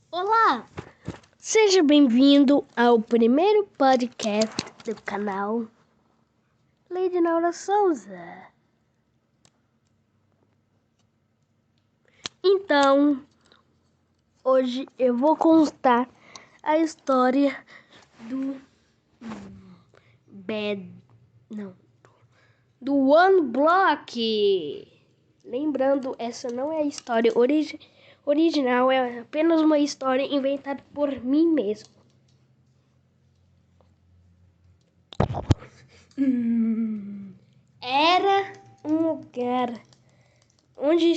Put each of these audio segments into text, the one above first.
Olá, seja bem-vindo ao primeiro podcast do canal Lady Naura Souza. Então, hoje eu vou contar a história do do One Block. Lembrando, essa não é a história original, é apenas uma história inventada por mim mesmo. Era um lugar onde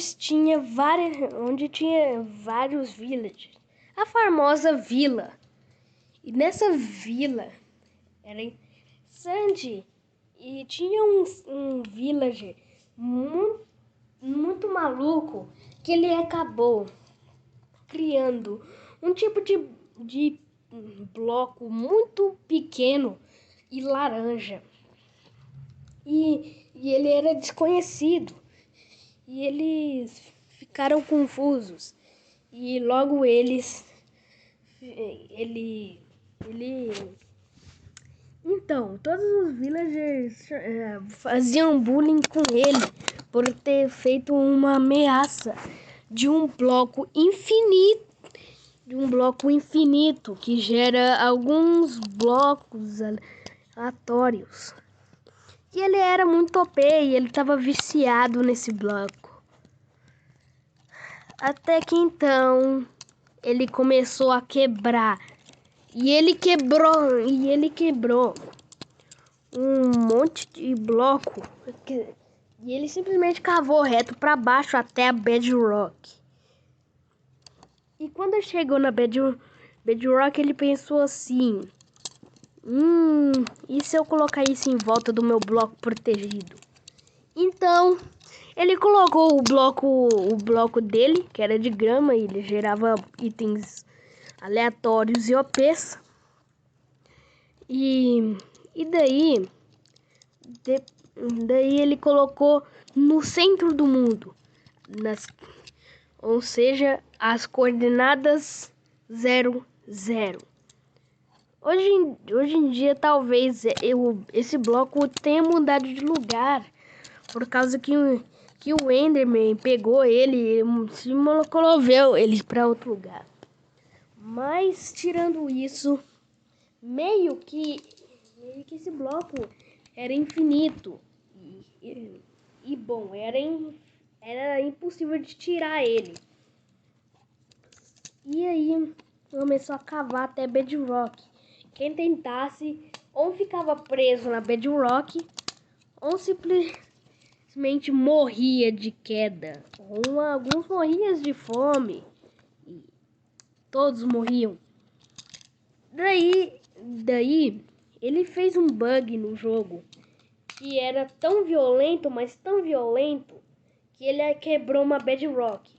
tinha vários villages. A famosa vila. E nessa vila era interessante. E tinha um villager muito maluco que ele acabou criando um tipo de bloco muito pequeno e laranja. E ele era desconhecido. E eles ficaram confusos. E logo Então, todos os villagers faziam bullying com ele por ter feito uma ameaça de um bloco infinito que gera alguns blocos aleatórios. E ele era muito OP e ele estava viciado nesse bloco. Até que então ele começou a quebrar. E ele quebrou um monte de bloco. E ele simplesmente cavou reto para baixo até a Bedrock. E quando chegou na Bedrock, ele pensou assim: e se eu colocar isso em volta do meu bloco protegido? Então, ele colocou o bloco dele, que era de grama, e ele gerava itens aleatórios e OPs. E daí ele colocou no centro do mundo, ou seja, as coordenadas 00. Hoje em dia, talvez esse bloco tenha mudado de lugar, por causa que o Enderman pegou ele e se locomoveu ele para outro lugar. Mas, tirando isso, meio que esse bloco era infinito. E bom, era impossível de tirar ele. E aí começou a cavar até Bedrock. Quem tentasse ou ficava preso na Bedrock ou simplesmente morria de queda. Ou alguns morriam de fome. E todos morriam. Daí ele fez um bug no jogo que era tão violento, mas tão violento, que ele quebrou uma Bedrock.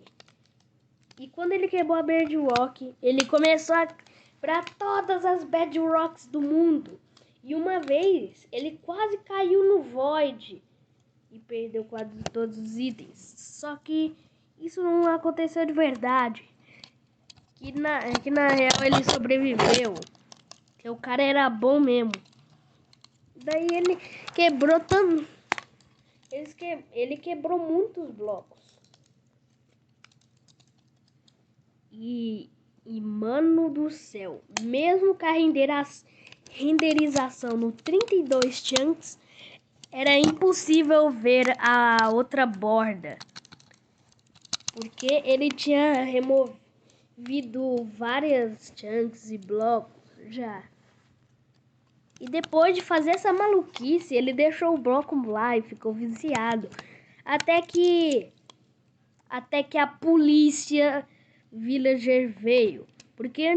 E quando ele quebrou a Bedrock, ele começou a quebrar todas as Bedrocks do mundo. E uma vez, ele quase caiu no Void e perdeu quase todos os itens. Só que isso não aconteceu de verdade. Que na real ele sobreviveu. Que o cara era bom mesmo. Daí ele quebrou ele quebrou muitos blocos. E mano do céu, mesmo com a renderização no 32 chunks, era impossível ver a outra borda. Porque ele tinha removido várias chunks e blocos já. E depois de fazer essa maluquice, ele deixou o bloco lá e ficou viciado. Até que a polícia villager veio. Porque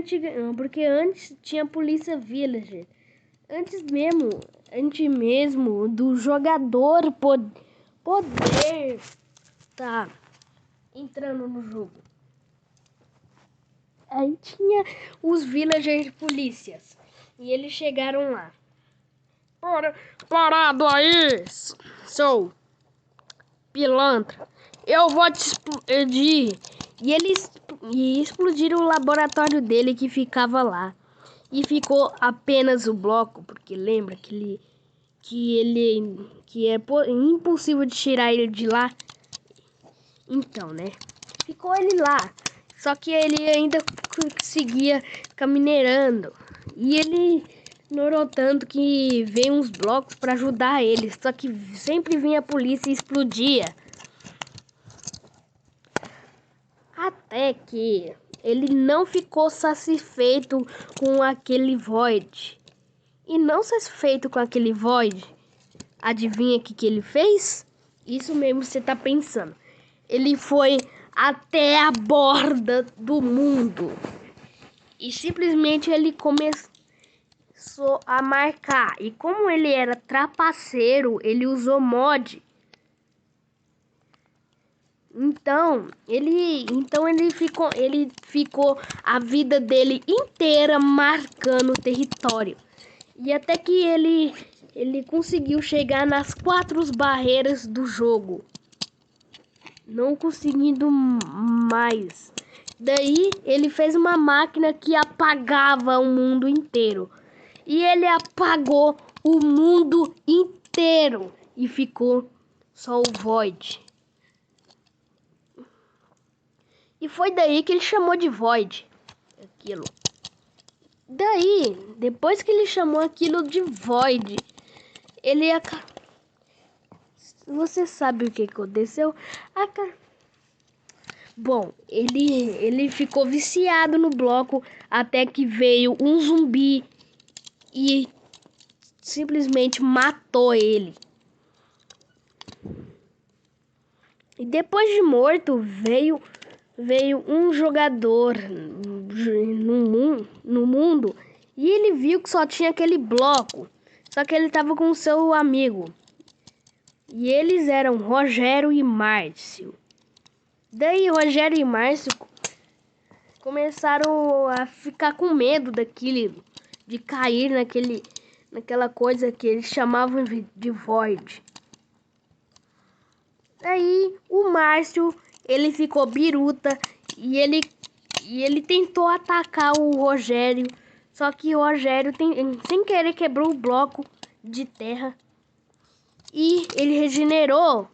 antes tinha polícia villager. Antes mesmo do jogador poder tá entrando no jogo. Aí tinha os villagers de polícias. E eles chegaram lá. Parado aí, seu pilantra. Eu vou te explodir e explodiram o laboratório dele que ficava lá. E ficou apenas o bloco, porque lembra que é impossível de tirar ele de lá. Então, né? Ficou ele lá. Só que ele ainda conseguia ficar minerando. E ele ignorou tanto que veio uns blocos para ajudar ele. Só que sempre vinha a polícia e explodia. Até que ele não ficou satisfeito com aquele Void. E não satisfeito com aquele Void, adivinha o que ele fez? Isso mesmo você tá pensando. Ele foi até a borda do mundo. E simplesmente ele começou a marcar. E como ele era trapaceiro, ele usou mod. Então ele ficou a vida dele inteira marcando o território. E até que ele conseguiu chegar nas 4 barreiras do jogo, não conseguindo mais. Daí ele fez uma máquina que apagava o mundo inteiro. E ele apagou o mundo inteiro e ficou só o Void. E foi daí que ele chamou de Void aquilo. Daí, depois que ele chamou aquilo de Void, ele você sabe o que aconteceu? Bom, ele ficou viciado no bloco até que veio um zumbi e simplesmente matou ele. E depois de morto, veio um jogador no mundo e ele viu que só tinha aquele bloco. Só que ele estava com seu amigo. E eles eram Rogério e Márcio. Daí Rogério e Márcio começaram a ficar com medo de cair naquela coisa que eles chamavam de Void. Daí o Márcio, ele ficou biruta e ele tentou atacar o Rogério, só que o Rogério sem querer quebrou o bloco de terra e ele regenerou.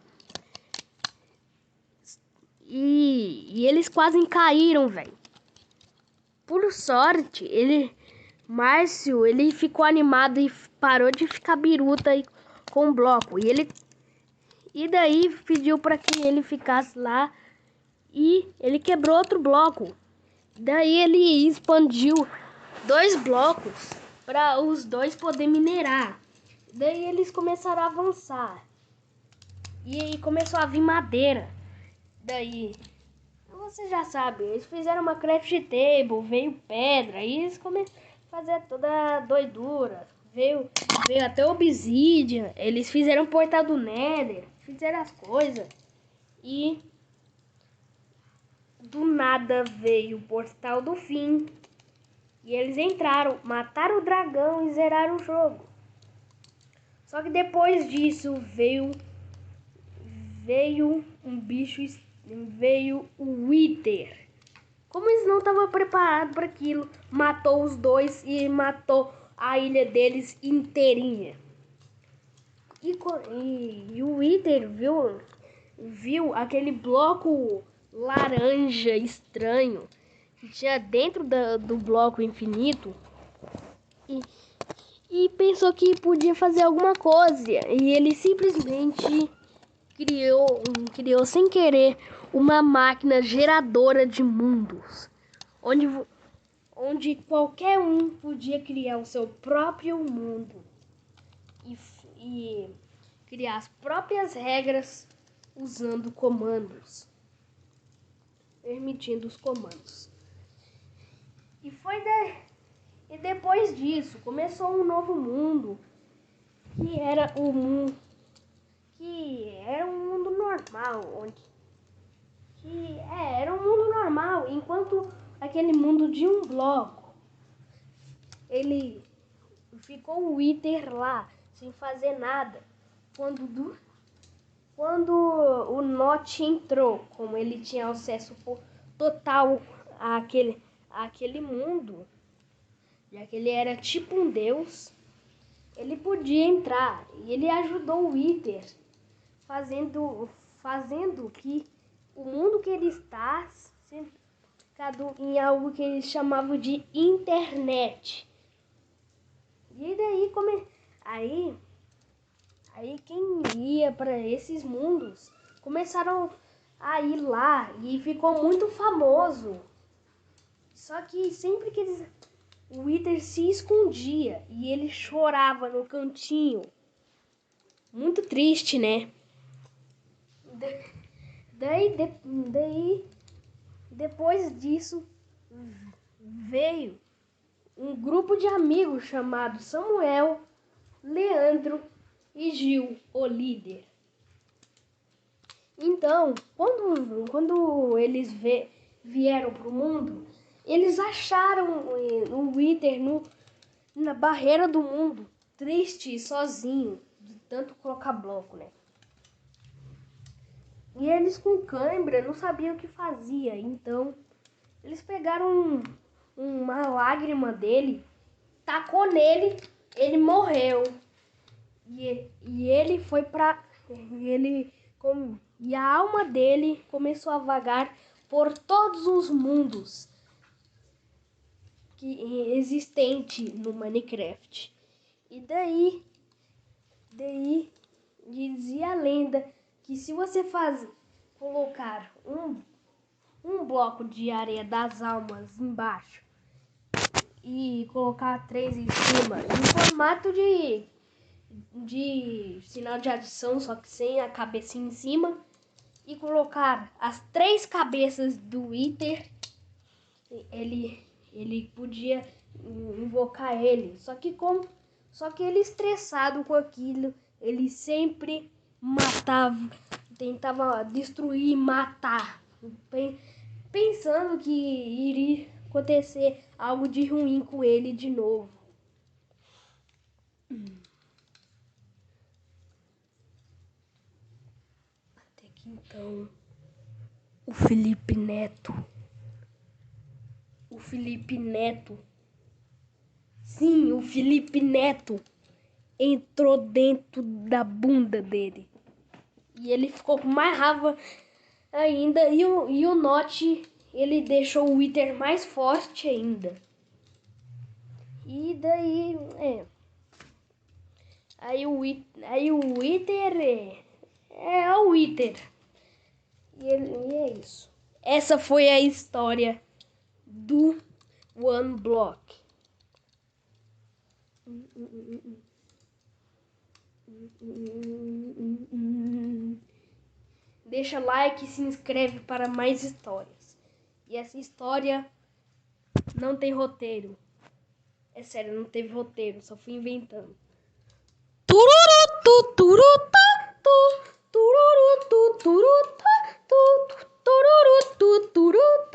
E eles quase caíram, velho. Por sorte, Márcio, ele ficou animado e parou de ficar biruta com o bloco. E daí pediu para que ele ficasse lá e ele quebrou outro bloco. Daí ele expandiu 2 blocos para os dois poder minerar. Daí eles começaram a avançar. E aí começou a vir madeira. Daí, você já sabe, eles fizeram uma craft table, veio pedra, e eles começaram a fazer toda a doidura. Veio até obsidian, eles fizeram o portal do Nether, fizeram as coisas. E do nada veio o portal do fim. E eles entraram, mataram o dragão e zeraram o jogo. Só que depois disso veio um bicho, veio o Wither. Como eles não estavam preparados para aquilo, matou os dois e matou a ilha deles inteirinha. E o Wither viu aquele bloco laranja estranho que tinha dentro do bloco infinito e pensou que podia fazer alguma coisa. E ele simplesmente criou sem querer uma máquina geradora de mundos, onde qualquer um podia criar o seu próprio mundo e criar as próprias regras usando comandos, permitindo os comandos. E depois disso começou um novo mundo que era um mundo normal, era um mundo normal, enquanto aquele mundo de um bloco, ele ficou o Wither lá, sem fazer nada. Quando o Notch entrou, como ele tinha acesso total aquele mundo, já que ele era tipo um deus, ele podia entrar. E ele ajudou o Wither, fazendo que o mundo que ele está cercado em algo que eles chamavam de internet. E daí aí quem ia para esses mundos começaram a ir lá e ficou muito famoso. Só que sempre que o Wither se escondia e ele chorava no cantinho. Muito triste, né? Daí, depois disso, veio um grupo de amigos chamado Samuel, Leandro e Gil, o líder. Então, quando eles vieram pro mundo, eles acharam o Wither na barreira do mundo, triste e sozinho, de tanto colocar bloco, né? E eles com cãibra não sabiam o que fazia, então eles pegaram uma lágrima dele, tacou nele, ele morreu. E ele foi pra... E a alma dele começou a vagar por todos os mundos que existente no Minecraft. E daí dizia a lenda que se você colocar um bloco de areia das almas embaixo e colocar 3 em cima, em formato de sinal de adição, só que sem a cabecinha em cima, e colocar as 3 cabeças do Wither, ele podia invocar ele. Só que ele, estressado com aquilo, ele sempre tentava destruir e matar, pensando que iria acontecer algo de ruim com ele de novo. Até que então, o Felipe Neto, sim, o Felipe Neto entrou dentro da bunda dele. E ele ficou com mais raiva ainda. E o Notch, ele deixou o Wither mais forte ainda. E daí, Aí o Wither é o Wither. E é isso. Essa foi a história do One Block. Deixa like e se inscreve para mais histórias. E essa história não tem roteiro. É sério, não teve roteiro, só fui inventando. Tururu, tururu, tururu, tururu, tururu, tururu, tururu, tururu.